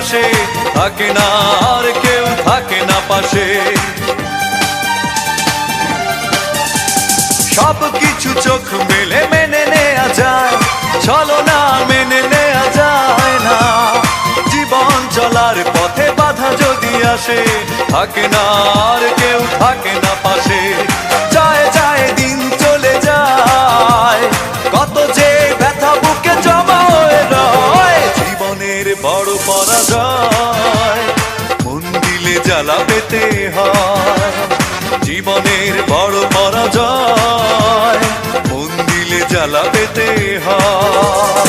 আসে, থাকে না আর কেউ থাকে না পাশে। সব কিছু চোখ মেলে মেনে নেয়া যায়, চলো না মেনে নেয়া যায় না। জীবন চলার পথে বাধা যদি আসে, থাকে না আর কেউ থাকে না পাশে। যায় যায় দিন চলে যায়, কত যে ব্যথা বুকে জমা হয়ে রয়। জীবনের বড় পরাজয়, মন দিলে জ্বালা পেতে হয়। জীবনের বড় পরাজয়, মন দিলে জ্বালা পেতে হয়।